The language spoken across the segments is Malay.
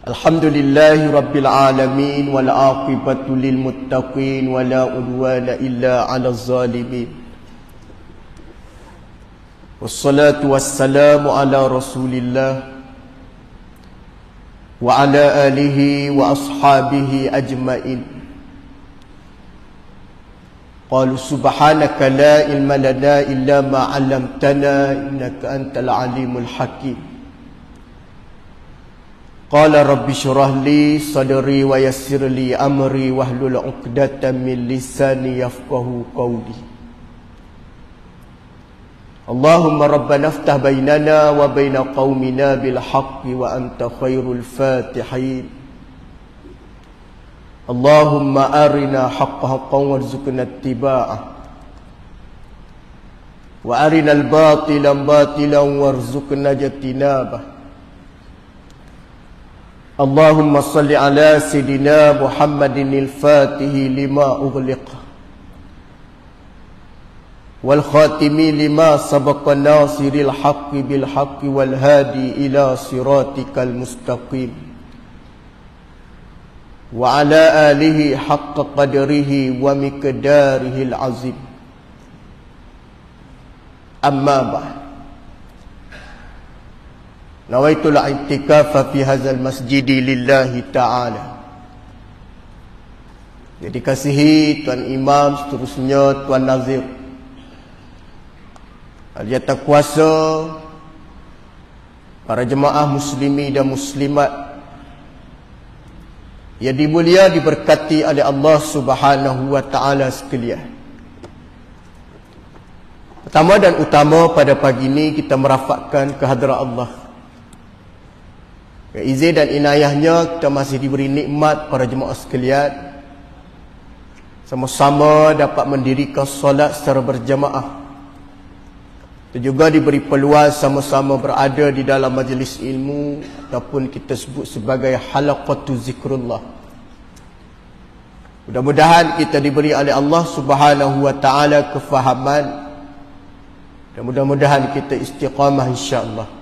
Alhamdulillahi Rabbil Alamin wal aqibatu lil muttaqin wala udwana illa 'alal zalimin. Wassalatu wassalamu ala Rasulillah wa ala alihi wa ashabihi ajmain. Qalu subhanaka la ilma lana illa ma 'allamtana innaka antal alimul hakim. Qala rabbi syrah li sadri wa yassir li amri wahlul 'uqdatam min lisani yafqahu qawli. Allahumma rabbana iftah bainana wa baina qaumina bil haqqi wa anta khairul fatihin. Allahumma arina haqqa haqqan warzuqna ittiba'ah wa arina al batila batilan warzuqna ijtinabah. Allahumma salli ala Sayyidina Muhammadin al-Fatihi lima ughliqa wal khatimi lima sabaqa nasiril haqqi bil haqqi wal hadi ila siratikal mustaqim wa ala alihi haqqa qadrihi wa miqdarihi al-azim. Amma ba'd. Nawaitul i'tikafa fi hadzal masjidi lillahi ta'ala. Jadi kasihi Tuan Imam, seterusnya Tuan Nazir, ahli kuasa, para jemaah muslimi dan muslimat yang dimulia diberkati oleh Allah Subhanahu wa taala sekalian. Pertama dan utama pada pagi ini kita merafakkan kehadrat Allah. Izin dan inayahnya kita masih diberi nikmat para jemaah sekalian sama-sama dapat mendirikan solat secara berjamaah. Kita juga diberi peluang sama-sama berada di dalam majlis ilmu ataupun kita sebut sebagai halaqatu zikrullah. Mudah-mudahan kita diberi oleh Allah Subhanahu wa taala kefahaman dan mudah-mudahan kita istiqamah insya-Allah.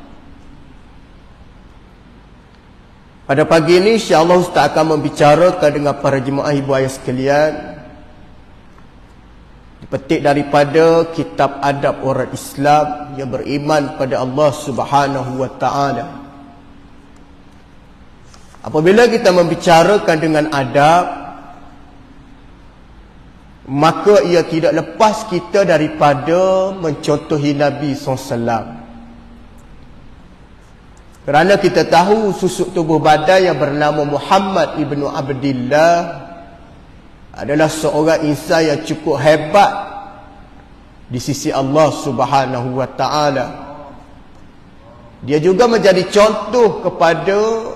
Pada pagi ini insya-Allah Ustaz akan membicarakan dengan para jemaah ibu ayah sekalian, dipetik daripada kitab adab orang Islam yang beriman pada Allah Subhanahu wa taala. Apabila kita membicarakan dengan adab, maka ia tidak lepas kita daripada mencontohi Nabi SAW. Kerana kita tahu susuk tubuh badan yang bernama Muhammad ibnu Abdillah adalah seorang insan yang cukup hebat di sisi Allah Subhanahu wa taala. Dia juga menjadi contoh kepada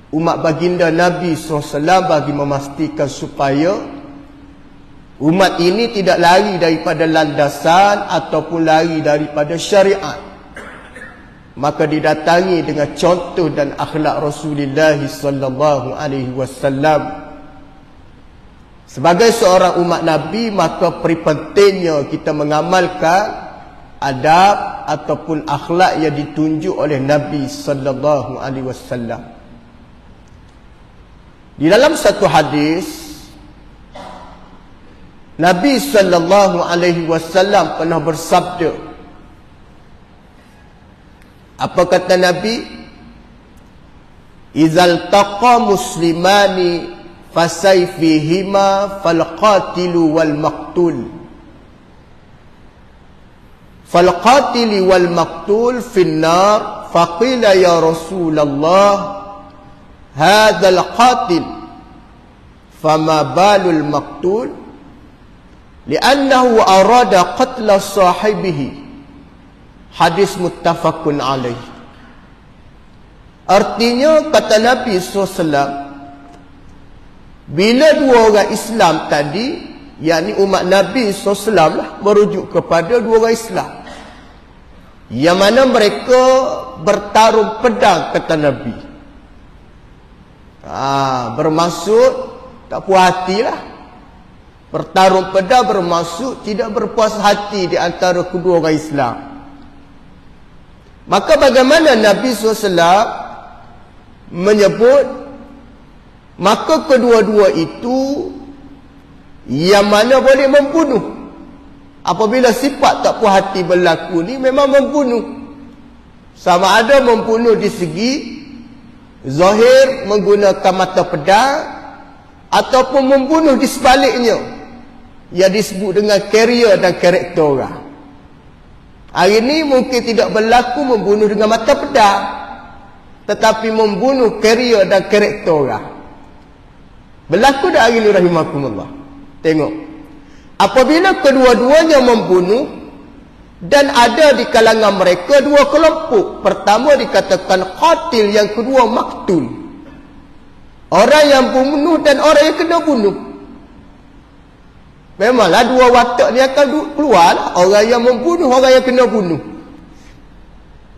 umat baginda Nabi SAW bagi memastikan supaya umat ini tidak lari daripada landasan ataupun lari daripada syariat. Maka didatangi dengan contoh dan akhlak Rasulullah sallallahu alaihi wasallam. Sebagai seorang umat Nabi, maka pentingnya kita mengamalkan adab ataupun akhlak yang ditunjuk oleh Nabi sallallahu alaihi wasallam. Di dalam satu hadis, Nabi sallallahu alaihi wasallam pernah bersabda. Apa kata Nabi? Izal taqa muslimani fasayfihima falqatilu wal maqtul. Falqatili wal maqtul finnar. Faqila ya Rasulullah hadzal qatil fama balul maqtul li'annahu arada qatla sahibihi. Hadis muttafaqun alaih. Artinya kata Nabi SAW, bila dua orang Islam tadi, yakni umat Nabi SAW lah, merujuk kepada dua orang Islam yang mana mereka bertarung pedang, kata Nabi. Bermaksud tak puas hati lah. Bertarung pedang bermaksud tidak berpuas hati di antara kedua orang Islam. Maka bagaimana Nabi SAW menyebut maka kedua-dua itu yang mana boleh membunuh. Apabila sifat tak puas hati berlaku ni, memang membunuh. Sama ada membunuh di segi zahir menggunakan mata pedang, ataupun membunuh di sebaliknya, yang disebut dengan carrier dan karakter orang. Hari ini mungkin tidak berlaku membunuh dengan mata pedang, tetapi membunuh carrier dan karakter orang. Berlaku dah hari ini rahimakumullah. Tengok, apabila kedua-duanya membunuh, dan ada di kalangan mereka dua kelompok. Pertama dikatakan qatil, yang kedua maktul. Orang yang bunuh dan orang yang kena bunuh. Memanglah dua watak ni akan keluar lah. Orang yang membunuh, orang yang kena bunuh.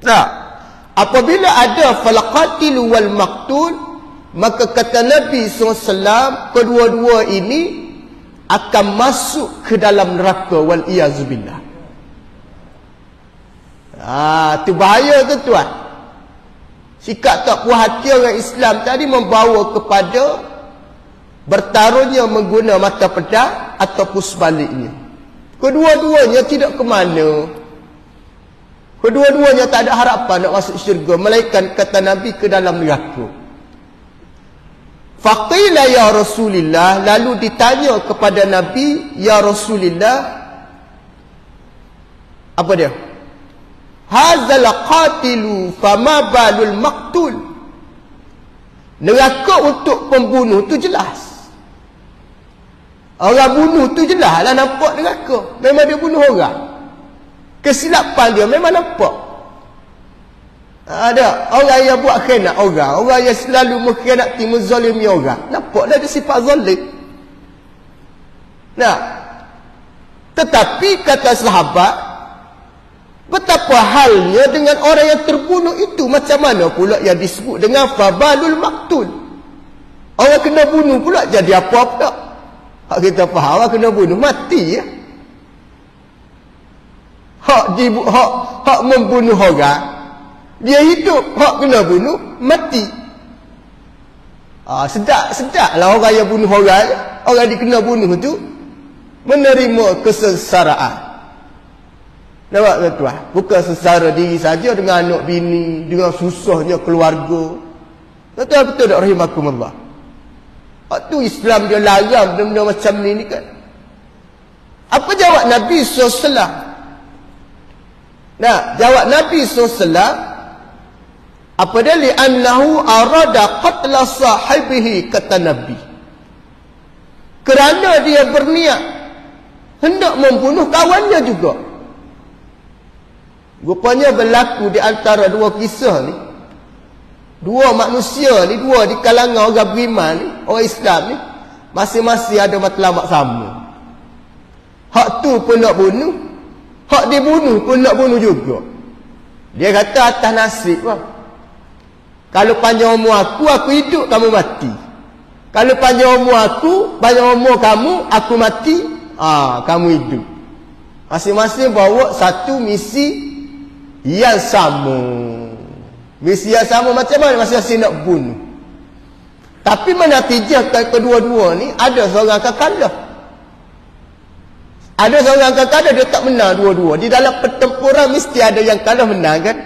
Nah, apabila ada fal qatil wal maktul, maka kata Nabi SAW, kedua-dua ini akan masuk ke dalam neraka wal iyazubillah. Itu bahaya tuan-tuan. Sikap tak puas hati orang Islam tadi membawa kepada bertarungnya menggunakan mata pedang ataupun sebaliknya. Kedua-duanya tidak ke mana. Kedua-duanya tak ada harapan nak masuk syurga, melainkan kata Nabi ke dalam neraka. Faqila ya Rasulillah, lalu ditanya kepada Nabi, ya Rasulillah, apa dia? Hazal qatilu fama balul maktul. Neraka untuk pembunuh tu jelas. Orang bunuh tu jelas lah, nampak neraka. Memang dia bunuh orang. Kesilapan dia memang nampak. Ada orang yang buat khianat orang, orang yang selalu mengkhianati, menzalimi orang, nampak dah dia sifat zalim. Nah, tetapi kata sahabat, betapa halnya dengan orang yang terbunuh itu. Macam mana pula yang disebut dengan fabalul maktul? Orang kena bunuh pula jadi apa tak? Hak kita faham, orang kena bunuh mati ya. Hak membunuh orang, dia hidup, hak kena bunuh mati. Sedap lah orang yang bunuh orang, orang yang kena bunuh tu menerima kesengsaraan. Nampak tuan-tuan? Bukan sengsara diri saja, dengan anak bini, dengan susahnya keluarga. Tuan-tuan, betul tak rahimakumullah? Waktu Islam dia larang benda-benda macam ni kan. Apa jawab Nabi SAW? Nah, jawab Nabi SAW, apa dia? Li'annahu arada qatla sahibihi, kata Nabi. Kerana dia berniat hendak membunuh kawannya juga. Rupanya berlaku di antara dua kisah ni. Dua manusia ni, dua di kalangan orang beriman ni, orang Islam ni, masing-masing ada matlamat sama. Hak tu pun nak bunuh, hak dibunuh pun nak bunuh juga. Dia kata atas nasib lah. Kalau panjang umur aku hidup, kamu mati. Kalau panjang umur aku, panjang umur kamu, aku mati, kamu hidup. Masing-masing bawa satu misi yang sama. Misi yang sama macam mana? Masing-masing nak bunuh. Tapi menatijahkan kedua-dua ni, ada seorang akan kalah. Ada seorang akan kalah, dia tak menang dua-dua. Di dalam pertempuran mesti ada yang kalah menang kan.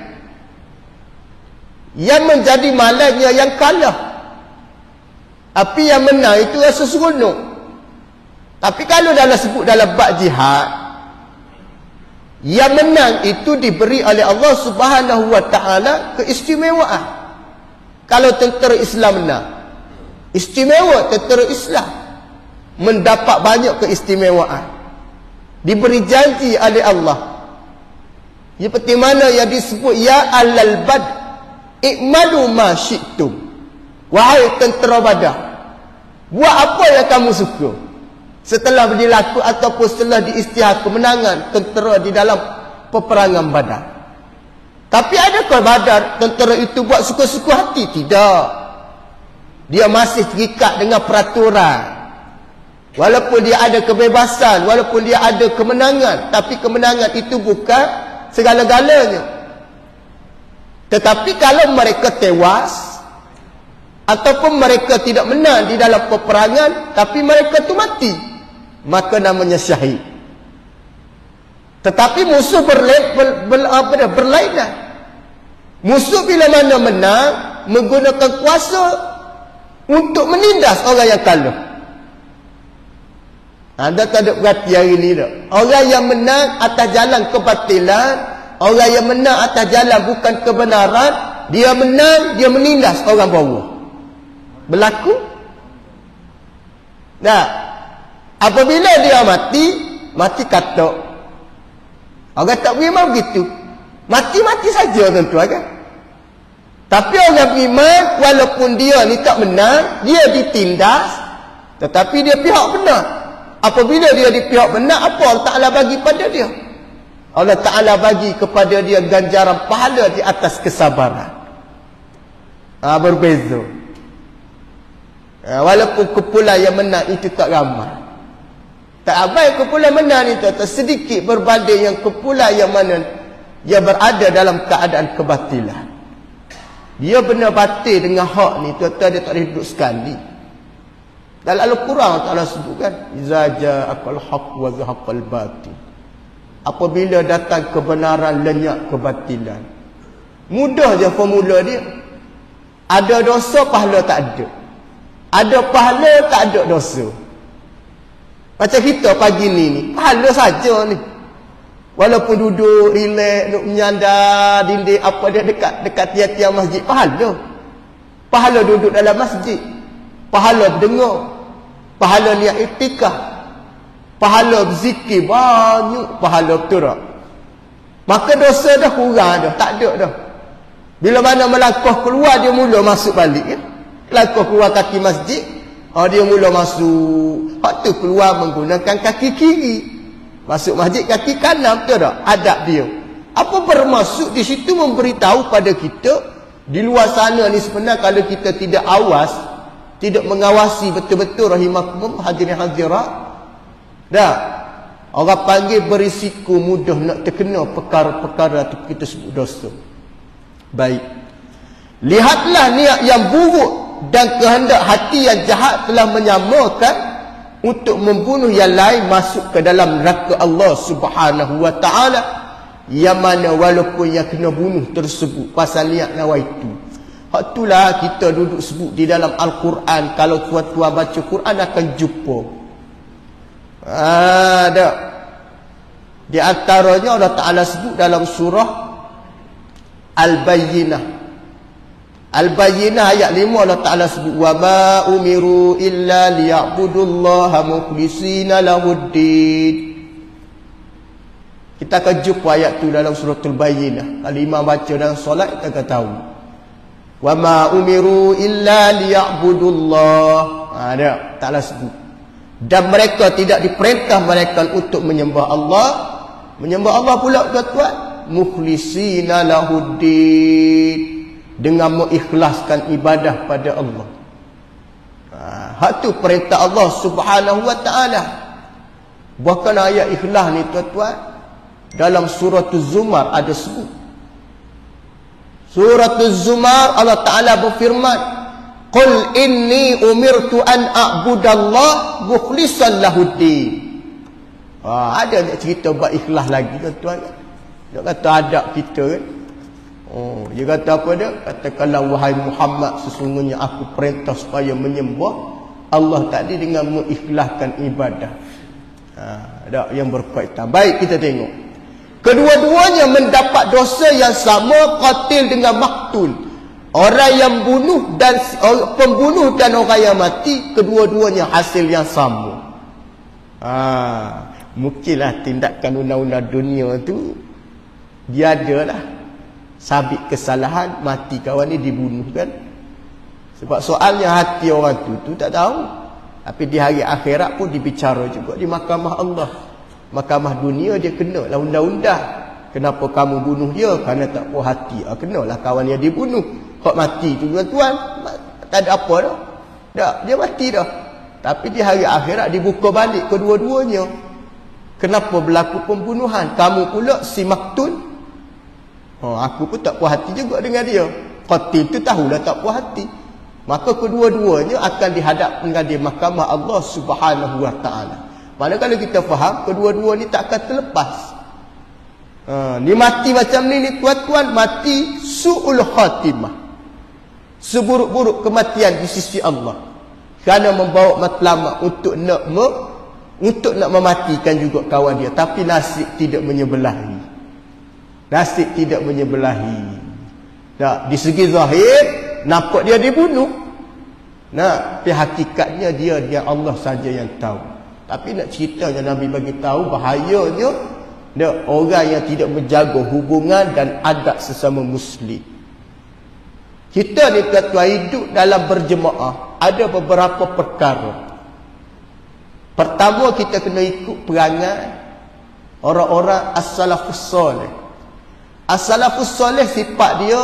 Yang menjadi malangnya yang kalah. Tapi yang menang itu rasa seronok. Tapi kalau dalam sebut dalam bab jihad, yang menang itu diberi oleh Allah Subhanahu wa ta'ala keistimewaan. Kalau tentera Islam menang, istimewa tentera Islam, mendapat banyak keistimewaan, diberi janji oleh Allah. Seperti mana yang disebut, ya alal bad i'malu ma syi'tum, wahai tentera Badar, buat apa yang kamu suka. Setelah berlaku ataupun setelah diisytihar kemenangan tentera di dalam peperangan Badar. Tapi adakah Badar tentera itu buat suka-suka hati? Tidak. Dia masih terikat dengan peraturan. Walaupun dia ada kebebasan, walaupun dia ada kemenangan, tapi kemenangan itu bukan segala-galanya. Tetapi kalau mereka tewas, ataupun mereka tidak menang di dalam peperangan tapi mereka tu mati, maka namanya syahid. Tetapi musuh berlainan. Musuh bila mana menang menggunakan kuasa untuk menindas orang yang kalah. Anda tak ada berhati hari ni tak? Orang yang menang atas jalan kebatilan, orang yang menang atas jalan bukan kebenaran, dia menang, dia menindas orang bawah. Berlaku? Nah, apabila dia mati katok. Orang tak beriman begitu. Mati-mati saja tuan-tuan kan? Tapi orang beriman, walaupun dia ni tak menang, dia ditindas, tetapi dia pihak benar. Apabila dia di pihak benar, apa Allah Ta'ala bagi pada dia? Allah Ta'ala bagi kepada dia ganjaran pahala di atas kesabaran. Berbeza. Walaupun kumpulan yang menang itu tak ramai. Tak ramai kumpulan menang itu, tak sedikit berbanding yang kumpulan yang mana dia berada dalam keadaan kebatilan. Dia benar batil dengan hak ni, tuan-tuan, dia tak boleh duduk sekali. Dalam Al-Quran Allah sebutkan, iza ja'akal haq wa zahaqal batil. Apabila datang kebenaran, lenyap kebatilan. Mudah je formula dia. Ada dosa, pahala tak ada. Ada pahala, tak ada dosa. Macam kita pagi ni, pahala saja ni. Walaupun duduk, relax, duduk menyandar dinding apa dia dekat tiang-tiang masjid, pahala. Pahala duduk dalam masjid. Pahala berdengar. Pahala niat iktikaf. Pahala berzikir banyak, pahala betul tak? Maka dosa dah kurang dah, tak ada dah. Bila mana melangkah keluar, dia mula masuk balik ya. Melangkah keluar kaki masjid, dia mula masuk. Hak tu keluar menggunakan kaki kiri. Masuk masjid kaki kanan, betul tak? Adab dia. Apa bermaksud di situ memberitahu pada kita, di luar sana ni sebenarnya kalau kita tidak awas, tidak mengawasi betul-betul rahimakumullah hadirin hadirat, dah orang panggil berisiko mudah nak terkena perkara-perkara itu kita sebut dosa. Baik. Lihatlah niat yang buruk dan kehendak hati yang jahat telah menyamakan untuk membunuh yang lain masuk ke dalam neraka Allah Subhanahu wa taala, yang mana walaupun yang kena bunuh tersebut pasal niat nawaitu. Hak itulah kita duduk sebut di dalam Al-Quran. Kalau tuan-tuan baca Quran akan jumpa. Ada. Di antaranya Allah Ta'ala sebut dalam surah Al-Bayyinah. Al-Bayyinah ayat 5 Allah Ta'ala sebut, wa ma umiru illa liya'budullaha mukhlisina lahuddin. Kita akan jumpa ayat tu dalam surah Al-Bayyinah. Kalau imam baca dalam solat, kita akan tahu. Wa ma umiru illa liya'budullah. Ada Ta'ala sebut. Dan mereka tidak diperintah mereka untuk menyembah Allah. Menyembah Allah pula tuan-tuan, mukhlisina lahuddin, dengan mengikhlaskan ibadah pada Allah. Hak tu perintah Allah Subhanahu wa taala. Bahkan ayat ikhlas ni tuan-tuan, dalam surah Az-Zumar ada sebut. Surah Az-Zumar Allah Ta'ala berfirman, qul inni umirtu an a'budallah mukhlishan lahuddin. Ada nak cerita buat ikhlas lagi tuan-tuan. Dia kata adab kita kan. Dia kata apa dia? Katakanlah wahai Muhammad, sesungguhnya aku perintah supaya menyembah Allah tadi dengan mengikhlaskan ibadah. Ada yang berkaitan. Baik, kita tengok. Kedua-duanya mendapat dosa yang sama, qatil dengan maktul. Orang yang bunuh dan pembunuh dan orang yang mati, kedua-duanya hasil yang sama. Mungkinlah tindakan undang-undang dunia tu dia adalah sabit kesalahan, mati kawan ni dibunuh kan. Sebab soalnya hati orang tu tak tahu. Tapi di hari akhirat pun dibicara juga di mahkamah Allah. Mahkamah dunia dia kenalah undang-undang. Kenapa kamu bunuh dia? Kerana tak puas hati. Kenalah kawan dia dibunuh. Hak mati tu tuan-tuan, tak ada apa dah. Tak, dia mati dah. Tapi di hari akhirat dibuka balik kedua-duanya. Kenapa berlaku pembunuhan? Kamu pula si maktun. Aku pun tak puas hati juga dengan dia. Qatil tu tahulah tak puas hati. maka kedua-duanya akan dihadapkan di mahkamah Allah Subhanahu wa taala. Manakala kita faham kedua-dua ni tak akan terlepas. Ni mati macam ni tuan-tuan, mati su'ul khatimah, seburuk-buruk kematian di sisi Allah, kerana membawa matlamat untuk nak mematikan juga kawan dia, tapi nasib tidak menyebelahi. Nasib tidak menyebelahi. Tak, di segi zahir nampak dia dibunuh. Nah, tapi hakikatnya dia Allah saja yang tahu. Tapi nak ceritanya Nabi bagi tahu bahayanya orang yang tidak menjaga hubungan dan adab sesama muslim. Kita ni tuan-tuan hidup dalam berjemaah, ada beberapa perkara. Pertama, kita kena ikut perangai orang-orang as-salafus soleh. As-salafus soleh sifat dia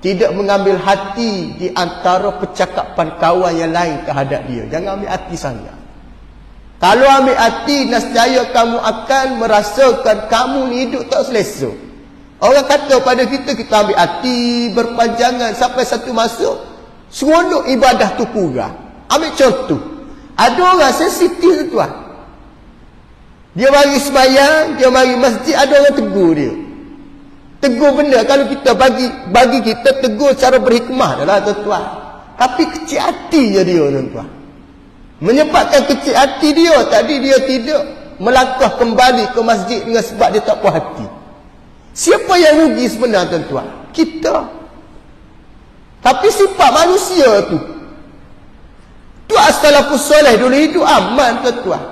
tidak mengambil hati di antara percakapan kawan yang lain terhadap dia. Jangan ambil hati sangat. Kalau ambil hati, nescaya kamu akan merasakan kamu ni hidup tak selesa. Orang kata pada kita ambil hati berpanjangan sampai satu masa seronok ibadah tu kurang. Ambil contoh, ada orang sensitif tu tuan. Dia mari sembahyang, dia mari masjid, ada orang tegur dia. Tegur benda, kalau kita bagi kita tegur secara berhikmah adalah tuan-tuan. Tapi kecil hati je dia tuan-tuan. Menyebabkan kecil hati dia, tadi dia tidak melangkah kembali ke masjid dengan sebab dia tak puas hati. Siapa yang rugi sebenarnya tuan-tuan? Kita. Tapi sifat manusia tu as-salafus soleh dulu hidup aman tuan-tuan.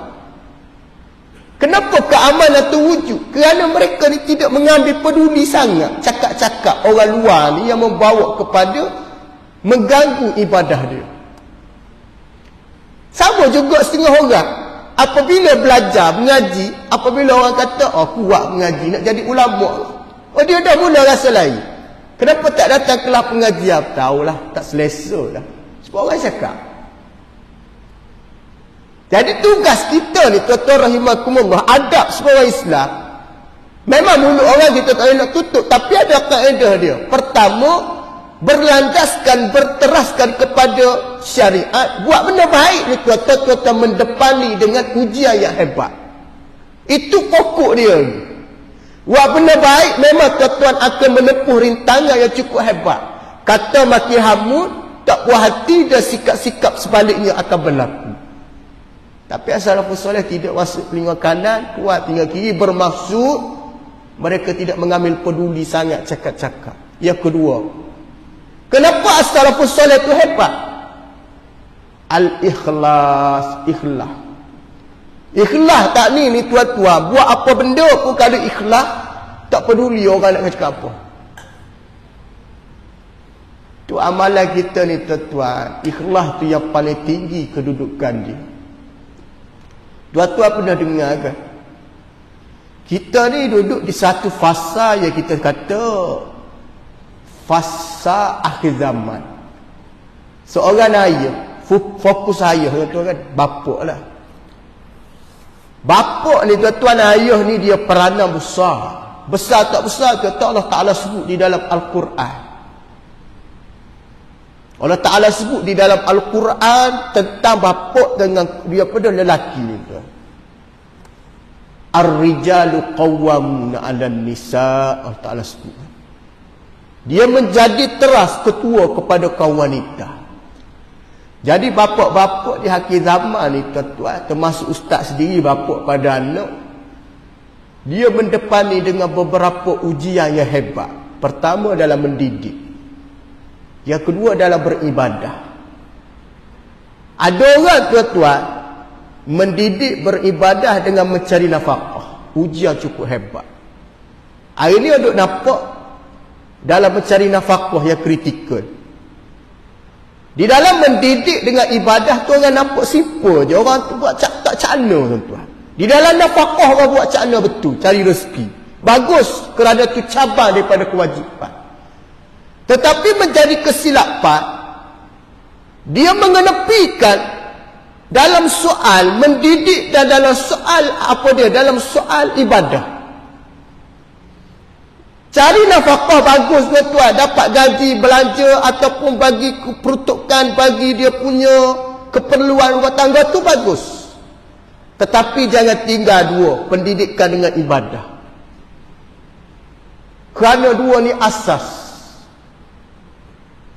Kenapa keamanan tu wujud? Kerana mereka ni tidak mengambil peduli sangat cakap-cakap orang luar ni yang membawa kepada mengganggu ibadah dia. Sama juga setengah orang apabila belajar mengaji, apabila orang kata kuat mengaji, nak jadi ulama, dia dah mula rasa lain. Kenapa tak datang kelas pengajian? Tahulah, tak selesa dah. Sebab orang cakap. Jadi tugas kita ni tuan-tuan rahimakumullah, adab sebagai Islam. Memang mulut orang kita tak boleh nak tutup, tapi ada kaedah dia. Pertama, berlandaskan, berteraskan kepada syariat. Buat benda baik ni tuan-tuan mendepani dengan ujian yang hebat. Itu pokok dia. Buat benda baik, memang tuan-tuan akan menempuh rintangan yang cukup hebat. Kata maki hamud, tak puas hati, dan sikap-sikap sebaliknya akan berlaku. Tapi as-salafus soleh tidak masuk telinga kanan, kuat telinga kiri, bermaksud mereka tidak mengambil peduli sangat cakap-cakap. Yang kedua, kenapa as-salafus soleh itu hebat? Al-ikhlas, ikhlas. Ikhlas tak ni tuan-tuan, buat apa benda pun kalau ikhlas, tak peduli orang nak cakap apa. Tu amalan kita ni tuan-tuan, ikhlas tu yang paling tinggi kedudukan dia. Tuan-tuan pernah dengar kan? Kita ni duduk di satu fasa yang kita kata fasa akhir zaman. Seorang ayah, fokus ayah tuan-tuan kan, bapak lah. Bapak ni tuan-tuan, ayah ni dia peranan besar. Besar tak besar, kata Allah Ta'ala sebut di dalam Al-Quran. Allah Ta'ala sebut di dalam Al-Quran tentang bapak dengan dia pada lelaki ni tuan. Ar-rijalu qawwamuna 'alan nisa, Allah Ta'ala sebut. Dia menjadi teras ketua kepada kaum wanita. Jadi bapak-bapak di akhir zaman ni tuan-tuan, termasuk ustaz sendiri bapak pada anak, dia mendepani dengan beberapa ujian yang hebat. Pertama dalam mendidik. Yang kedua dalam beribadah. Ada orang tuan-tuan mendidik beribadah dengan mencari nafkah. Ujian cukup hebat. Hari ni ada nampak dalam mencari nafkah yang kritikal. Di dalam mendidik dengan ibadah tu orang nampak simple je. Orang tu buat tak cakna tuan-tuan. Di dalam nafkah orang buat cakna betul, cari rezeki. Bagus kerana tu cabar daripada kewajipan. Tetapi menjadi kesilapan, dia mengenepikan dalam soal mendidik dan dalam soal dalam soal ibadah. Cari nafkah bagus tuan-tuan, dapat gaji belanja ataupun bagi peruntukan, bagi dia punya keperluan rumah tangga tu bagus. Tetapi jangan tinggal dua, pendidikan dengan ibadah. Kerana dua ni asas.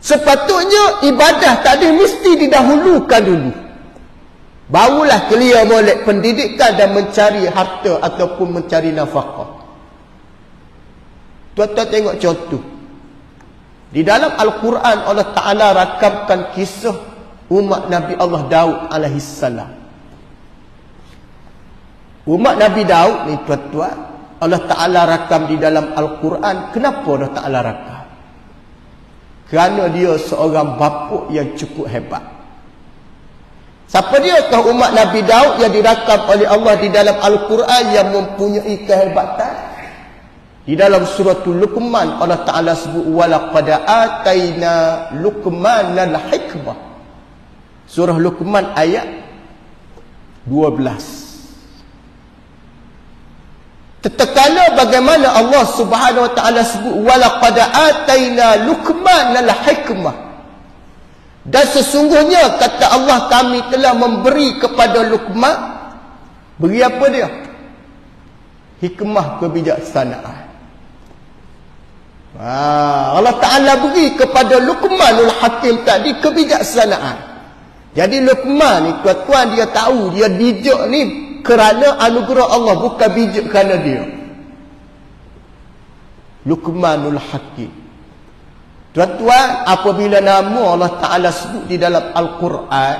Sepatutnya ibadah tadi mesti didahulukan dulu. Barulah clear molek pendidikan dan mencari harta ataupun mencari nafkah. Tuan-tuan tengok contoh. Di dalam Al-Quran Allah Ta'ala rakamkan kisah umat Nabi Allah Daud alaihissalam. Umat Nabi Daud ni tuan-tuan, Allah Ta'ala rakam di dalam Al-Quran. Kenapa Allah Ta'ala rakam? Kerana dia seorang bapa yang cukup hebat. Siapa dia kah umat Nabi Daud yang dirakam oleh Allah di dalam Al-Quran yang mempunyai kehebatan? Di dalam suratul Luqman Allah Ta'ala sebut walaqad ataina Luqmanal hikmah. Surah Luqman ayat 12. Tatkala bagaimana Allah Subhanahu wa taala sebut walaqad ataina Luqmanal hikmah. Dan sesungguhnya kata Allah kami telah memberi kepada Luqman, beri apa dia? Hikmah, kebijaksanaan. Allah Ta'ala beri kepada Luqmanul Hakim tadi kebijaksanaan. Jadi Luqman ni tuan-tuan dia tahu dia bijak ni kerana anugerah Allah, bukan bijak kerana dia. Luqmanul Hakim. Tuan-tuan, apabila nama Allah Ta'ala sebut di dalam Al-Quran,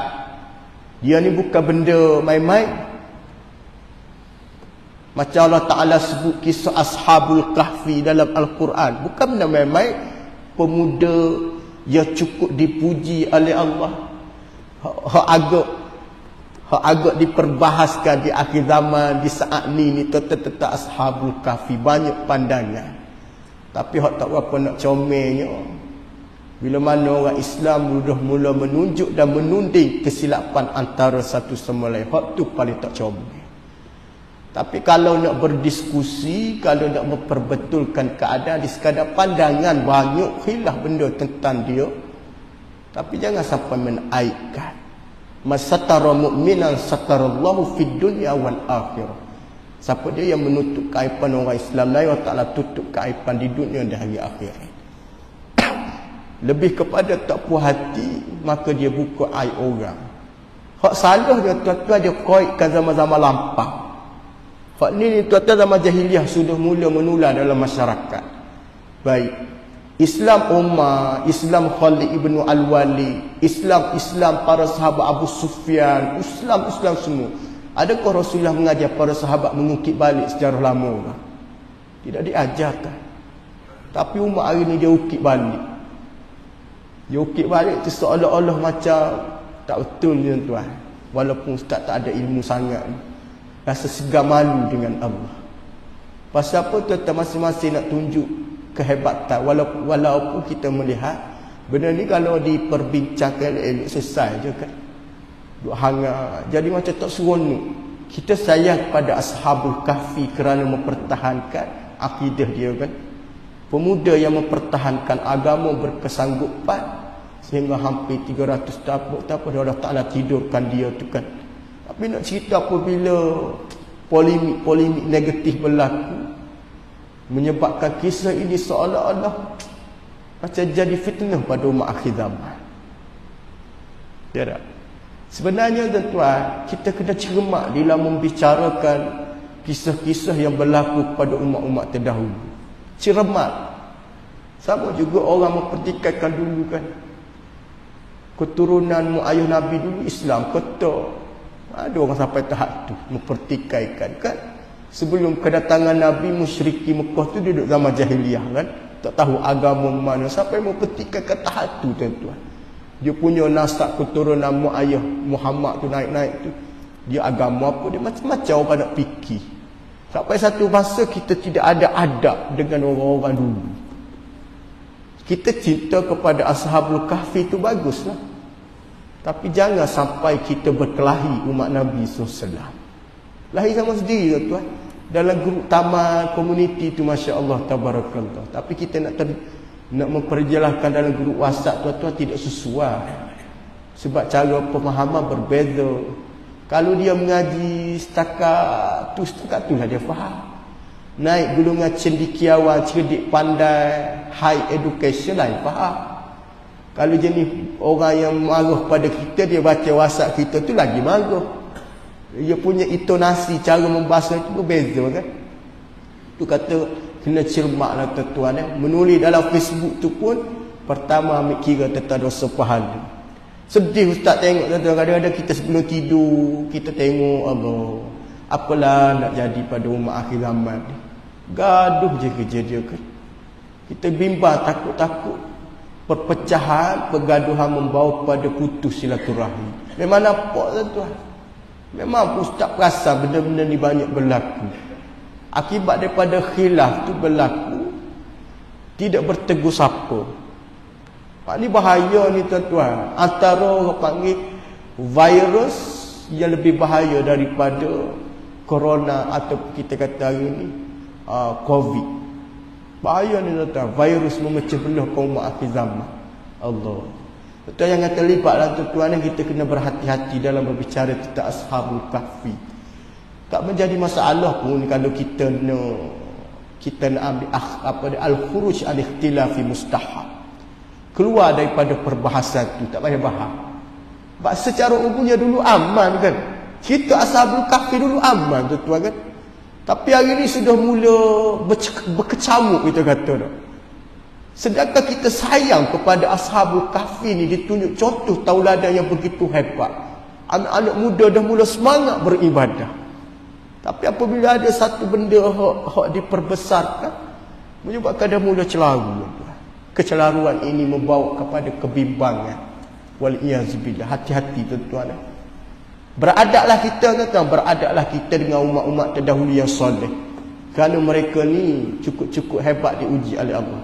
dia ni bukan benda main-main. Macam Allah Ta'ala sebut kisah Ashabul Kahfi dalam Al-Quran, bukan benda main-main. Pemuda yang cukup dipuji oleh Allah, hak agak diperbahaskan di akhir zaman, di saat ni tetap Ashabul Kahfi banyak pandangan. Tapi hak tak berapa nak comelnya, bila mana orang Islam sudah mula menunjuk dan menunding kesilapan antara satu sama lain, hak tu paling tak comel. Tapi kalau nak berdiskusi, kalau nak memperbetulkan keadaan, di sekadar pandangan banyak khilaf benda tentang dia, tapi jangan sampai menaikkan. Masatara mu'minan satarallahu fid dunya wal akhirah. Siapa dia yang menutup keaiban orang Islam lain, Allah Ta'ala tutup keaiban di dunia dan hari akhirat. Lebih kepada tak puas hati, maka dia buka aib orang. Hak salah dia tuan-tuan, dia koikkan zaman-zaman lampau. Hak ni tuan-tuan zaman jahiliah sudah mula menular dalam masyarakat. Baik Islam Umar, Islam Khalid ibn Al-Walid, Islam para sahabat Abu Sufyan, Islam semua. Adakah Rasulullah mengajar para sahabat mengungkit balik sejarah lama? Tidak diajarkan. Tapi umat hari ni dia ukit balik. Dia ukit balik tu seolah-olah macam tak betul ni tuan. Walaupun ustaz tak ada ilmu sangat, rasa segar malu dengan Allah. Pasal apa tuan-tuan, masing-masing nak tunjuk kehebatan. Walaupun kita melihat benda ni kalau diperbincangkan elok selesai je kan, duk hangat. Jadi macam tak seronok. Kita sayang kepada Ashabul Kahfi kerana mempertahankan akidah dia kan. Pemuda yang mempertahankan agama berkesanggupan sehingga hampir 300 tahun Allah Ta'ala tidurkan dia tu kan. Tapi nak cerita apabila polemik negatif berlaku, menyebabkan kisah ini seolah-olah macam jadi fitnah pada umat akhir zaman. Ya tak? Sebenarnya tuan-tuan, kita kena cermat dalam membicarakan kisah-kisah yang berlaku pada umat-umat terdahulu. Cermat. Sama juga orang mempertikaikan dulu kan, keturunan ayah Nabi dulu Islam kata. Ada orang sampai tahap tu mempertikaikan kan. Sebelum kedatangan Nabi, musyriki Mekah tu duduk zaman jahiliah kan, tak tahu agama mana, sampai mempertikaikan tahap tu tuan-tuan. Dia punya nasab keturunan ayah Muhammad tu naik-naik tu, dia agama apa, dia macam-macam orang nak fikir. Sampai satu masa kita tidak ada adab dengan orang-orang dulu. Kita cinta kepada Ashabul Kahfi tu baguslah, tapi jangan sampai kita berkelahi umat Nabi SAW. Lahir sama sendiri tuan. dalam grup taman komuniti tu, masya-Allah tabarakallah. Tapi kita nak memperjelaskan dalam grup WhatsApp tuan-tuan tidak sesuai. Sebab cara pemahaman berbeza. Kalau dia mengaji setakat tu lah dia faham. Naik golongan cendekiawan, cerdik pandai, high education lain faham. Kalau jenis orang yang marah pada kita, dia baca WhatsApp kita tu lagi marah. Dia punya intonasi, cara membahas itu berbeza kan. Tu kata kena cermaklah tuan-tuan ya. Menulis dalam Facebook tu pun pertama ambil kira tentang dosa pahala. Sedih ustaz tengok tuan-tuan, kadang-kadang kita sebelum tidur kita tengok Allah, apalah nak jadi pada umat akhir zaman ni. Gaduh je kerja dia kan. Kita bimbang, takut-takut perpecahan, pergaduhan membawa pada putus silaturahmi. Memang nampak tuan-tuan. Memang ustaz perasan benda-benda ni banyak berlaku. Akibat daripada khilaf tu berlaku, tidak bertegur sapa. Ni bahaya ni tuan-tuan. Antara orang panggil virus yang lebih bahaya daripada corona atau kita kata hari ni COVID. Bahaya ni tuan-tuan. Virus memecah belah kaum umat akhir zaman. Allah. Tuan-tuan yang terlibat dalam tuan-tuan, kita kena berhati-hati dalam berbicara tentang Ashabul Kahfi. Tak menjadi masalah pun kalau kita nak ambil al-khuruj al-ikhtilafi mustahab. Keluar daripada perbahasan tu, tak payah bahas. Sebab secara umumnya dulu aman kan. Kita Ashabul Kahfi dulu aman tuan-tuan kan. Tapi hari ni sudah mula berkecamuk kita kata dah. Sedangkan kita sayang kepada Ashabul Kahfi ni, ditunjuk contoh tauladan yang begitu hebat. Anak-anak muda dah mula semangat beribadah. Tapi apabila ada satu benda hak diperbesarkan, menyebabkan dah mula celaru. Kecelaruan ini membawa kepada kebimbangan. Wal-iyazubillah. Hati-hati tuan-tuan. Beradablah kita tuan-tuan, beradablah kita dengan umat-umat terdahulu yang soleh. Kerana mereka ni cukup-cukup hebat diuji oleh Allah.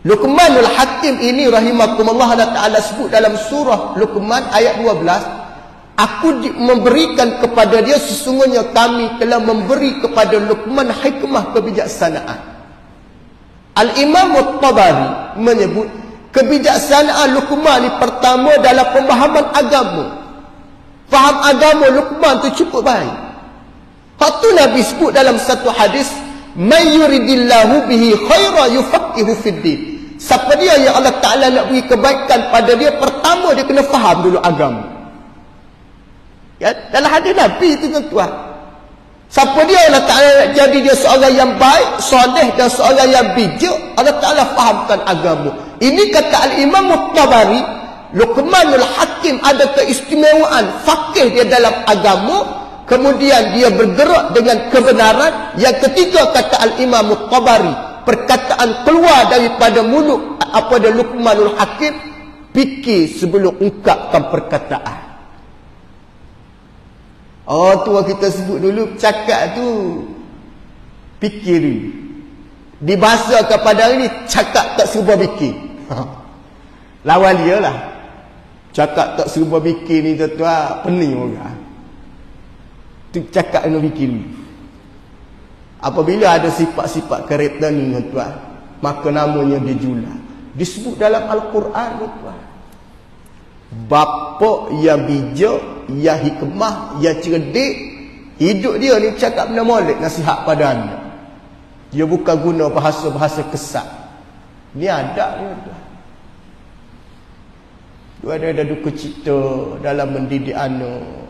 Luqmanul Hakim ini rahimakumullah, Allah Ta'ala sebut dalam surah Luqman ayat 12, aku memberikan kepada dia, sesungguhnya kami telah memberi kepada Luqman hikmah kebijaksanaan. Al-Imam At-Tabari menyebut kebijaksanaan Luqman ni pertama dalam pemahaman agama. Faham agama Luqman tu cukup baik. Hak tu Nabi sebut dalam satu hadis, "May yuridillahu bihi khaira yufaqihu fid din." Siapa dia yang Allah Ta'ala nak beri kebaikan pada dia, pertama dia kena faham dulu agama. Ya, dalam hadis Nabi itu tuan-tuan. Siapa dia Allah Ta'ala nak jadi dia seorang yang baik, soleh dan seorang yang bijak, Allah Ta'ala fahamkan agama. Ini kata Al-Imam At-Tabari, Luqmanul Hakim ada keistimewaan faqih dia dalam agama, kemudian dia bergerak dengan kebenaran. Yang ketiga kata Al-Imam At-Tabari, perkataan keluar daripada mulut pada Luqmanul Hakim, fikir sebelum ungkapkan perkataan. Oh, tu kita sebut dulu, cakap tu fikir dulu. Di bahasa kepada hari ni, cakap tak serba fikir. Lawan dia lah. Cakap tak serba fikir ni tuan-tuan, pening orang. Tu cakap kena fikir dulu. Apabila ada sifat-sifat kereta ni tuan-tuan, maka namanya dia jual. Disebut dalam Al-Quran tuan-tuan. Bapa yang bijak, yang hikmah, yang cerdik, hidup dia ni cakap benda molek, nasihat pada anak. Dia bukan guna bahasa-bahasa kesat. Ni adab dia tuan. Dia ada duka cita dalam mendidik anak.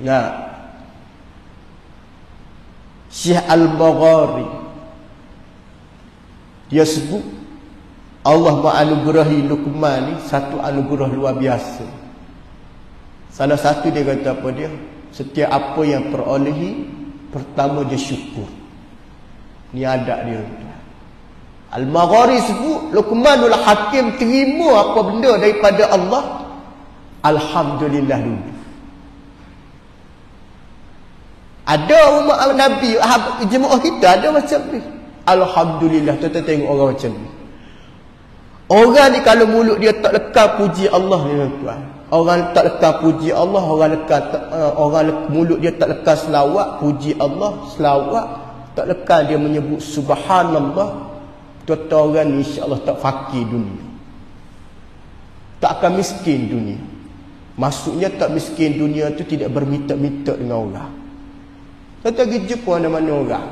Nah, Syekh Al-Baghari dia sebut Allah menganugerahi Luqman ni satu anugerah luar biasa. Salah satu dia kata apa dia? Setiap apa yang perolehi, pertama dia syukur. Ni adab dia. Al-Maghari sebut Luqmanul Hakim terima apa benda daripada Allah, alhamdulillah dulu. Ada umat Nabi, jemaah kita ada macam ni. Alhamdulillah, kita tengok orang macam ni. Orang ni kalau mulut dia tak lekal puji Allah ni tuan. Orang tak lekas puji Allah, mulut dia tak lekas selawat, puji Allah, selawat, tak lekas dia menyebut subhanallah. Tuan-tuan orang ni insya-Allah tak fakir dunia. Tak akan miskin dunia. Maksudnya tak miskin dunia tu tidak berminta-minta dengan orang. Tuan-tuan pergi jumpa mana-mana orang.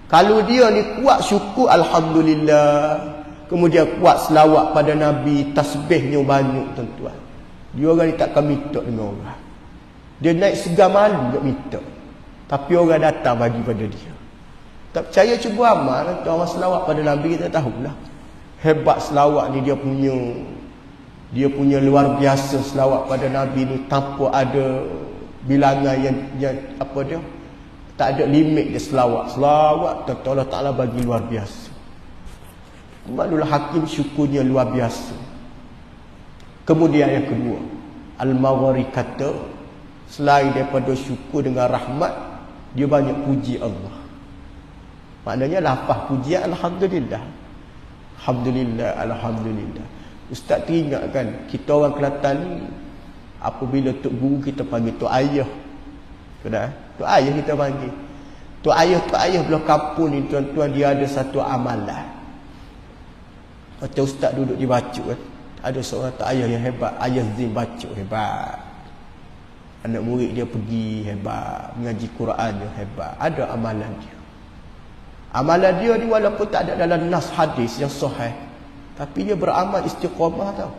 Kalau dia ni kuat syukur alhamdulillah. Kemudian kuat selawat pada Nabi, tasbihnya banyak tuan-tuan. Dia orang ni tak akan minta dengan orang. Dia naik segar malu nak minta. Tapi orang datang bagi pada dia. Tak percaya cuba amal. Orang selawat pada Nabi kita tahulah. Hebat selawat ni dia punya luar biasa selawat pada Nabi ni tanpa ada bilangan yang apa dia. Tak ada limit dia selawat. Selawat Allah Ta'ala bagi luar biasa. Malulah hakim syukurnya luar biasa. Kemudian yang kedua, Al-Maghri kata, selain daripada syukur dengan rahmat, dia banyak puji Allah. Maknanya lafaz pujian alhamdulillah. Alhamdulillah, alhamdulillah. Ustaz teringat kan, kita orang Kelantan ni apabila tok guru kita panggil tok ayah. Sudah, tok ayah kita panggil. Tok ayah belah kampung ni tuan-tuan, dia ada satu amalan. Macam ustaz duduk dibaca kan. Ada seorang tok ayah yang hebat, ayah Zin baca hebat. Anak murid dia pergi hebat, mengaji Quran dia hebat. Ada amalan dia. Amalan dia ni walaupun tak ada dalam nas hadis yang sahih, tapi dia beramal istiqamah tau.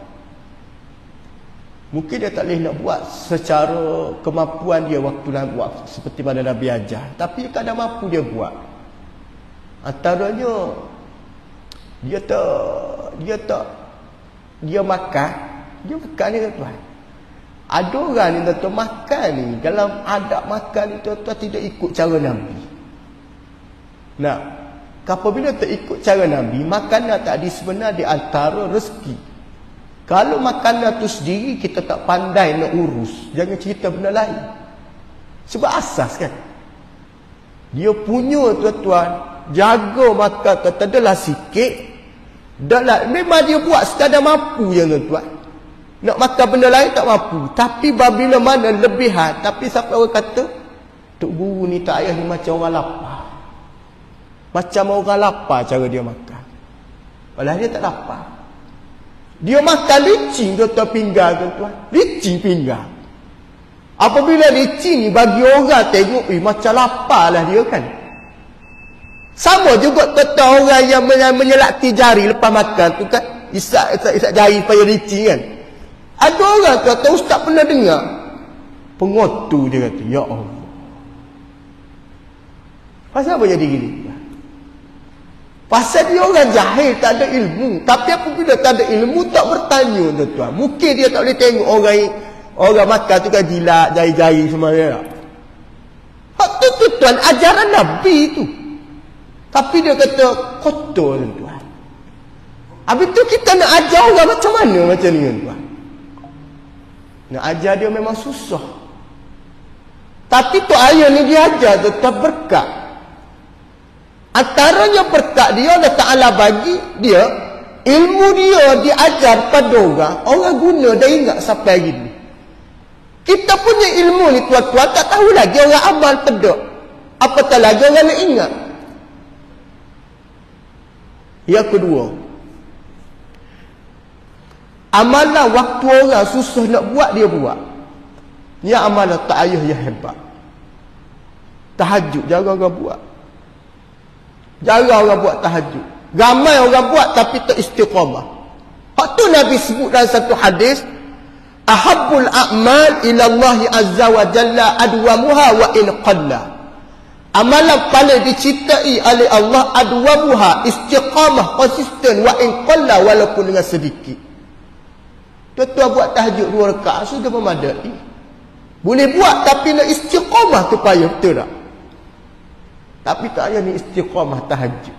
Mungkin dia tak boleh nak buat secara kemampuan dia waktu nak buat seperti mana Nabi ajar, tapi dia kadang mampu dia buat. Antaranya dia makan ni tuan-tuan. Ada orang ni tuan-tuan makan ni, dalam adab makan ni tuan-tuan tidak ikut cara Nabi. Nah, apabila tak ikut cara Nabi, makanan tadi sebenarnya di antara rezeki. Kalau makanan tu sendiri kita tak pandai nak urus, jangan cerita benda lain. Sebab asas kan, dia punya tuan-tuan jaga makan tuan-tuan adalah sikit. Dalam memang dia buat sekadar mampu je tuan-tuan. Nak makan benda lain tak mampu. Tapi bila mana lebihan, tapi siapa orang kata tok guru ni tak ayah ni macam orang lapar. Macam orang lapar cara dia makan. Padahal dia tak lapar. Dia makan licin tuan-tuan pinggang tuan-tuan. Licin pinggang. Apabila licin ni bagi orang tengok, macam lapar lah dia kan. Sama juga tuan-tuan orang yang menyelakti jari lepas makan tu kan. Isak jari supaya licin kan. Ada orang tuan-tuan ustaz pernah dengar. Pengotu dia kata, ya Allah. Pasal apa jadi gini? Pasal dia orang jahil, tak ada ilmu. Tapi apabila tak ada ilmu, tak bertanya tuan-tuan. Mungkin dia tak boleh tengok orang makan tu kan jilat, jari-jari semuanya. Hak tu tuan-tuan, ajaran Nabi tu. Tapi dia kata kotor tuan-tuan. Habis tu kita nak ajar orang macam mana macam ni tuan-tuan. Nak ajar dia memang susah. Tapi tu ayah ni dia ajar tuan-tuan berkat. Antaranya berkat dia Allah Ta'ala bagi dia, ilmu dia diajar pada orang guna dan ingat sampai hari ni. Kita punya ilmu ni tuan-tuan tak tahu lagi orang amal pedok. Apatah lagi orang nak ingat. Yang kedua, amalan waktu orang susah nak buat dia buat. Ni amalan tak ayah yang hebat. Tahajud jarang orang buat. Jarang orang buat tahajud. Ramai orang buat tapi tak istiqamah. Hak tu Nabi sebut dalam satu hadis, ahabbul a'mal ila Allah azza wa jalla adwamuha wa in qalla. Amalan paling dicintai oleh Allah adwamuha, istiqamah, konsisten, wa in qalla, walaupun dengan sedikit. Tuan-tuan buat tahajud 2 rakaat sudah memadai. Boleh buat tapi nak istiqamah tu payah, betul tak? Tapi tak payah ni istiqamah tahajud.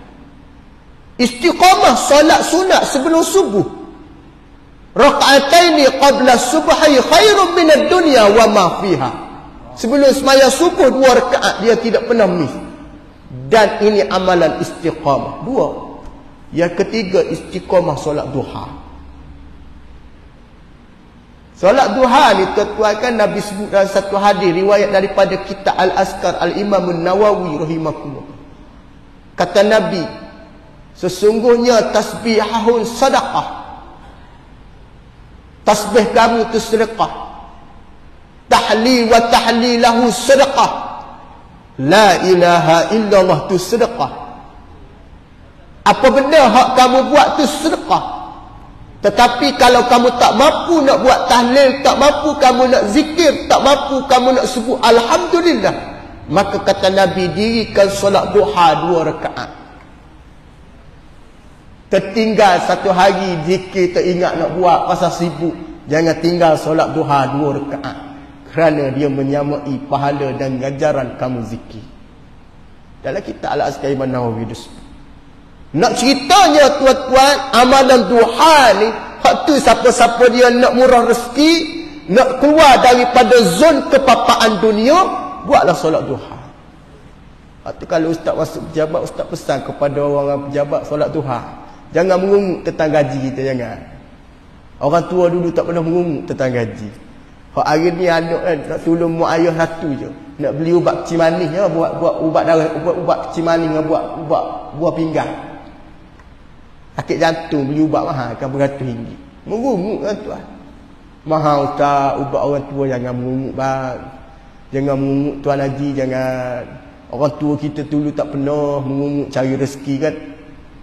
Istiqamah solat sunat sebelum subuh. Raka'ataini qabla subhi khairun minad dunya wa ma fiha. Sebelum sembahyang subuh 2 rakaat dia tidak pernah miss. Dan ini amalan istiqamah. 2. Yang ketiga istiqamah solat duha. Solat duha ni tuan-tuan kan Nabi sebut dalam satu hadis riwayat daripada kitab Al-Azkar Al-Imam An-Nawawi rahimahullah. Kata Nabi, sesungguhnya tasbihahun sedekah. Tasbih kamu tu sedekah. Tahlil wa tahlilahu sedekah. La ilaha illallah tu sedekah. Apa benda hak kamu buat tu sedekah. Tetapi kalau kamu tak mampu nak buat tahlil, tak mampu kamu nak zikir, tak mampu kamu nak sebut alhamdulillah, maka kata Nabi, dirikan solat duha 2 rakaat. Tertinggal satu hari zikir teringat nak buat pasal sibuk, jangan tinggal solat duha 2 rakaat, kerana dia menyamai pahala dan ganjaran kamu zikir. Dalam kitab Al-Azkar Imam Nawawi disebut. Nak ceritanya tuan-tuan, amalan duha ni, hak tu siapa-siapa dia nak murah rezeki, nak keluar daripada zon kepapaan dunia, buatlah solat duha. Hak tu kalau ustaz masuk pejabat, ustaz pesan kepada orang pejabat solat duha. Jangan mengumuk tentang gaji kita, jangan. Orang tua dulu tak pernah mengumuk tentang gaji. Hak hari ni anak nak tolong mak ayah satu je. Nak beli ubat kecil manis je, buat ubat darah, ubat kecil manis dengan buat buah pinggang. Sakit jantung beli ubat mahal kan RM100. Mengumuk kan tuan. Mahal ustaz, ubat orang tua jangan mengumuk bang. Jangan mengumuk tuan haji, jangan. Orang tua kita dulu tak pernah mengumuk cari rezeki kan.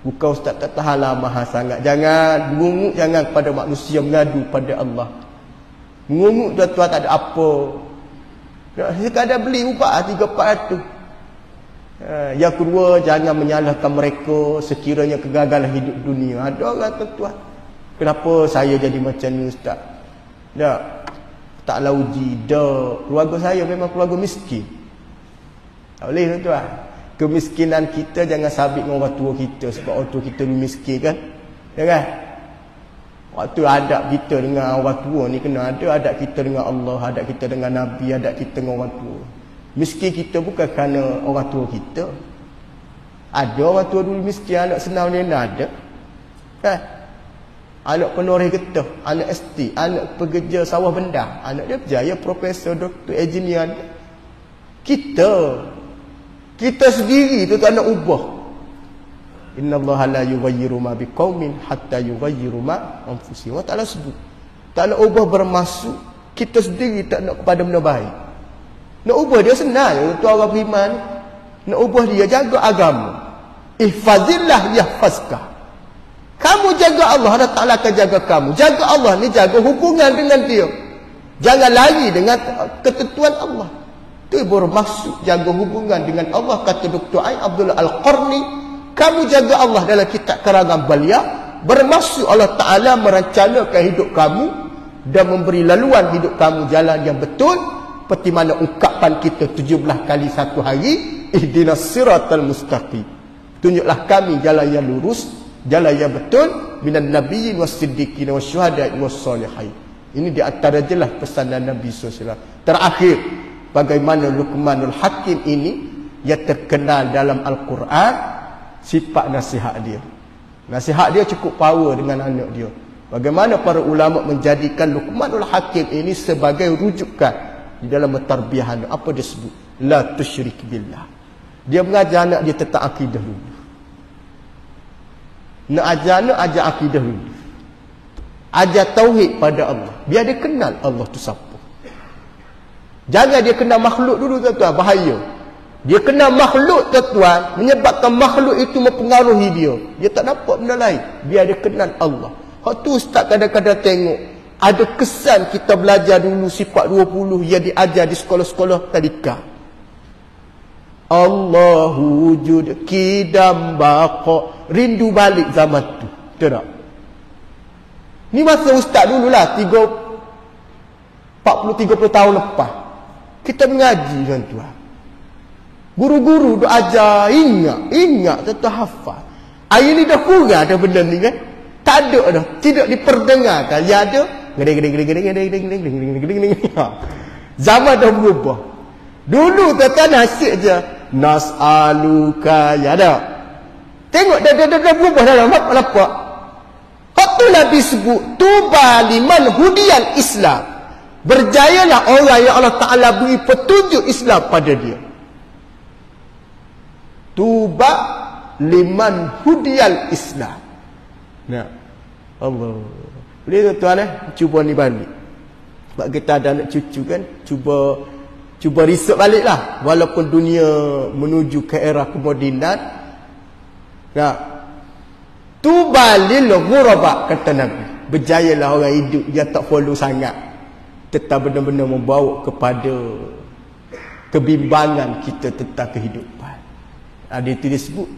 Bukan ustaz tak tahanlah mahal sangat. Jangan mengumuk, jangan kepada manusia, mengadu pada Allah. Mengumuk tuan-tuan tak ada apa. Sekadar beli ubat 300-400. Yang kedua, jangan menyalahkan mereka sekiranya kegagalan hidup dunia. Ada orang tuan-tuan, kenapa saya jadi macam ni ustaz? Taklah uji. Keluarga saya memang keluarga miskin. Tak boleh tuan-tuan. Kemiskinan kita jangan sabit dengan orang tua kita, sebab orang tua kita miskin kan. Ya kan? Waktu adab kita dengan orang tua ni kena ada adab kita dengan Allah, adab kita dengan Nabi, adab kita dengan orang tua. Miskin kita bukan kerana orang tua kita. Ada orang tua dulu miskin, anak senang lena ada. Kan? Anak penoreh getah, anak ST, anak pekerja sawah benda, anak dia berjaya, profesor, doktor, engineer. Kita sendiri tu tak nak ubah. Innallaha la yughayyiru ma biqaumin hatta yughayyiru ma anfusihim. Allah Taala sebut, tak nak ubah bermaksud kita sendiri tak nak kepada benda baik. Nak ubah dia senang, tu orang beriman. Nak ubah dia, jaga agama. Ihfazillah yahfazka. Kamu jaga Allah, Allah Ta'ala akan jaga kamu. Jaga Allah ni jaga hubungan dengan dia. Jangan lari dengan ketentuan Allah. Itu bermaksud jaga hubungan dengan Allah. Kata Dr. Ain Abdullah Al-Qarni, kamu jaga Allah dalam kitab karangan Balia, bermaksud Allah Ta'ala merancangkan hidup kamu dan memberi laluan hidup kamu jalan yang betul. Seperti mana ungkapan kita 17 kali satu hari, ihdinas siratal mustaqim. Tunjuklah kami jalan yang lurus, jalan yang betul, minan nabiyyin was-siddiqin wasyuhada'i was-solihin. Ini di antara jelas pesanan Nabi SAW. Terakhir, bagaimana Luqmanul Hakim ini yang terkenal dalam Al-Quran, sifat nasihat dia. Nasihat dia cukup power dengan anak dia. Bagaimana para ulama menjadikan Luqmanul Hakim ini sebagai rujukan di dalam mentarbiah anak. Apa dia sebut? La tusyrik billah. Dia mengajar anak dia tentang akidah dulu. Nak ajar anak, ajar akidah dulu. Ajar tauhid pada Allah. Biar dia kenal Allah tu siapa. Jangan dia kenal makhluk dulu tuan-tuan, bahaya. Dia kenal makhluk tuan-tuan, menyebabkan makhluk itu mempengaruhi dia. Dia tak dapat benda lain. Biar dia kenal Allah. Hak tu ustaz kadang-kadang tengok, ada kesan kita belajar dulu sifat 20 yang diajar di sekolah-sekolah tadika. Allahu wujud kidam baqa. Rindu balik zaman tu. Betul tak? Ni masa ustaz dululah 40-30 tahun lepas. Kita mengaji tuan-tuan. Guru-guru duk ajar, ingat tetap hafal. Hari ni dah kurang dah benda ni kan? Tak ada dah. Tidak diperdengarkan. Yang ada zaman dah berubah. Dulu tuan-tuan asyik je nas'aluka, ya dah. Tengok dah berubah dah nampak. Hak tu lah Nabi sebut tuba liman hudiyal Islam. Berjayalah orang yang Allah Ta'ala beri petunjuk Islam pada dia. Tuba liman hudiyal Islam. Nah, Allah. Boleh tuan cuba ni balik. Sebab kita ada anak cucu kan, cuba riset baliklah. Walaupun dunia menuju ke era kemodenan. Nah, tuba lil ghuraba, kata Nabi. Berjayalah orang hidup yang tak follow sangat, tetap benar-benar membawa kepada kebimbangan kita tentang kehidupan. Ada itu disebut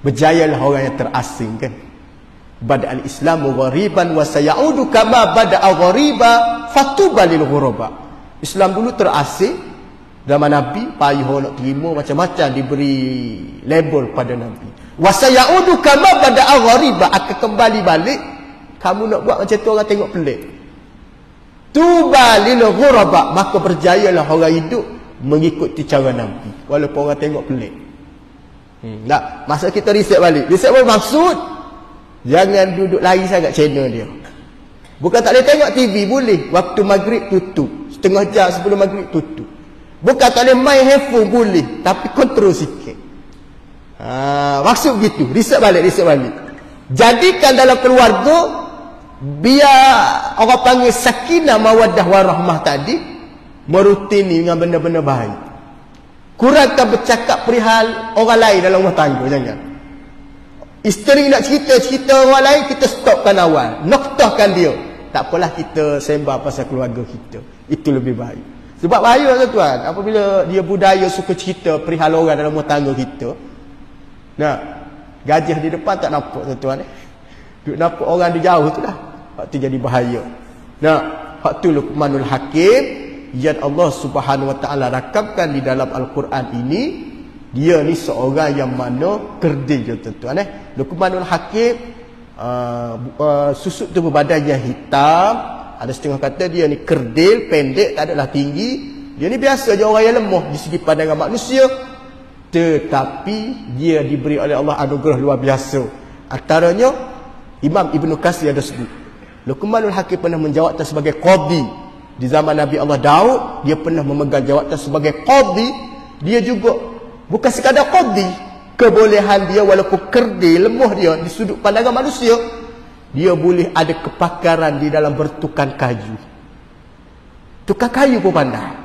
berjayalah orang yang terasing kan. Bada al-Islamu ghariban wa sayaudu kama bada al-ghariba fatuba lil ghuraba. Islam dulu terasing, zaman Nabi payah nak terima, macam-macam diberi label pada Nabi. Wa sayaudu kama bada al-ghariba, akan kembali balik. Kamu nak buat macam tu orang tengok pelik. Tuba lil ghuraba, maka berjayalah orang hidup mengikuti cara Nabi walaupun orang tengok pelik. Tak, masa kita riset balik. Riset balik maksud jangan duduk lari sangat channel dia. Bukan tak boleh tengok TV, boleh. Waktu maghrib tutup, setengah jam sebelum maghrib tutup. Bukan tak boleh main handphone, boleh, tapi kontrol sikit. Maksud begitu. Riset balik. Jadikan dalam keluarga, biar orang panggil sakinah mawaddah warahmah tadi, merutini dengan benda-benda baik. Kurangkan bercakap perihal orang lain dalam rumah tangga, jangan. Isteri nak cerita orang lain, kita stopkan awal, noktahkan dia. Tak apalah kita sembah pasal keluarga kita, itu lebih baik. Sebab bahaya tuan, apabila dia budaya suka cerita perihal orang dalam rumah tangga kita. Nah, gajah di depan tak nampak tuan. Duk nampak orang di jauh tu dah. Waktu jadi bahaya. Nah, waktu Luqmanul Hakim yang Allah Subhanahu Wa Taala rakamkan di dalam Al-Quran ini, dia ni seorang yang mana kerdil tuan. Luqmanul Hakim susuk tubuh badannya hitam, ada setengah kata dia ni kerdil, pendek, tak adalah tinggi. Dia ni biasa je orang yang lemah di segi pandangan manusia, tetapi dia diberi oleh Allah anugerah luar biasa. Antaranya Imam Ibn Katsir ada sebut, Luqmanul Hakim pernah menjawatan sebagai qadhi di zaman Nabi Allah Daud. Dia pernah memegang jawatan sebagai qadhi. Dia juga bukan sekadar qadhi, kebolehan dia walaupun kerdil, lemah dia di sudut pandangan manusia, dia boleh ada kepakaran di dalam bertukang kayu. Tukang kayu pun pandai.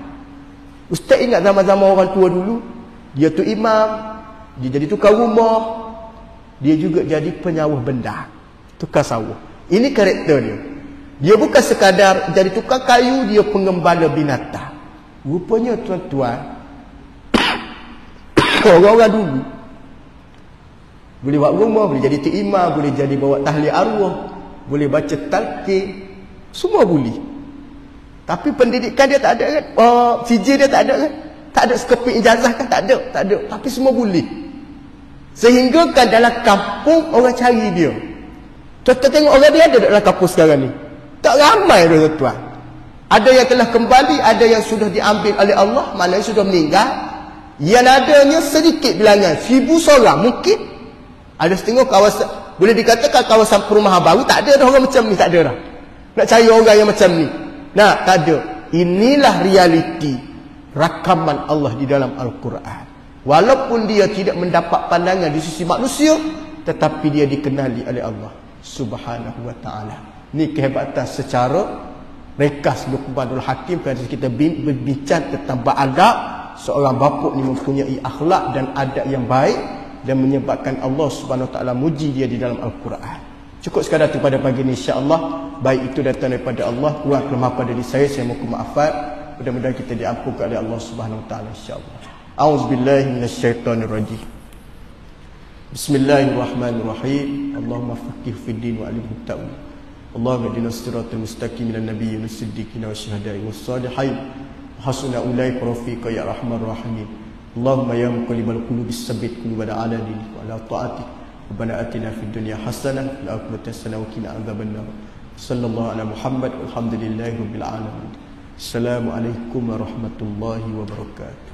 Ustaz ingat zaman-zaman orang tua dulu, dia tu imam, dia jadi tukang rumah, dia juga jadi penyawah benda, tukang sawah. Ini karakter dia. Dia bukan sekadar jadi tukang kayu, dia pengembala binatang. Rupanya tuan-tuan, orang-orang dulu boleh buat rumah, boleh jadi tok imam, boleh jadi bawa tahlil arwah, boleh baca talqin, semua boleh. Tapi pendidikan dia tak ada kan? Fijir dia tak ada kan? Tak ada sekeping ijazah kan? Tak ada. Tapi semua boleh. Sehingga kan dalam kampung orang cari dia. Tuan-tuan tengok orang dia ada dalam kampung sekarang ni. Tak ramai tuan-tuan. Ada yang telah kembali, ada yang sudah diambil oleh Allah, maknanya sudah meninggal. Yang adanya sedikit bilangan, 1000 seorang mungkin. Ada setengah kawasan, boleh dikatakan kawasan perumahan baru tak ada orang macam ni, tak ada dah. Nak cari orang yang macam ni, nah, tak ada. Inilah realiti rakaman Allah di dalam Al-Quran. Walaupun dia tidak mendapat pandangan di sisi manusia, tetapi dia dikenali oleh Allah Subhanahu Wa Taala. Ini kehebatan secara rekas Luqmanul Hakim. Kerana kita berbincang tentang beradab, seorang bapa ni mempunyai akhlak dan adab yang baik, dan menyebabkan Allah Subhanahu Wa Taala muji dia di dalam Al-Quran. Cukup sekadar itu pada pagi ini, insya-Allah. Baik itu datang daripada Allah, kurang kelemahan pada diri saya mohon maafkan. Mudah-mudahan kita diampunkan oleh Allah Subhanahu Wa Taala, insya-Allah. A'udzubillahi minasyaitonirrajim. Bismillahirrahmanirrahim. Allahumma faqih fid din wa alimhu ta'wil. Allahumma ihdinas siratal mustaqim minan nabiyyin was-siddiqin wasyuhada'i was-shalihin. Hasuna ulaika rafiqa ya arhamar rahimin. Allahumma ya muqallibal qulubi tsabbit qulubana ala dinik wa ala ta'atik. Rabbana atina fid dunya hasanah wa fil akhirati hasanah wa qina adzabannar. Sallallahu ala Muhammad walhamdulillahi rabbil alamin. Assalamualaikum warahmatullahi wabarakatuh.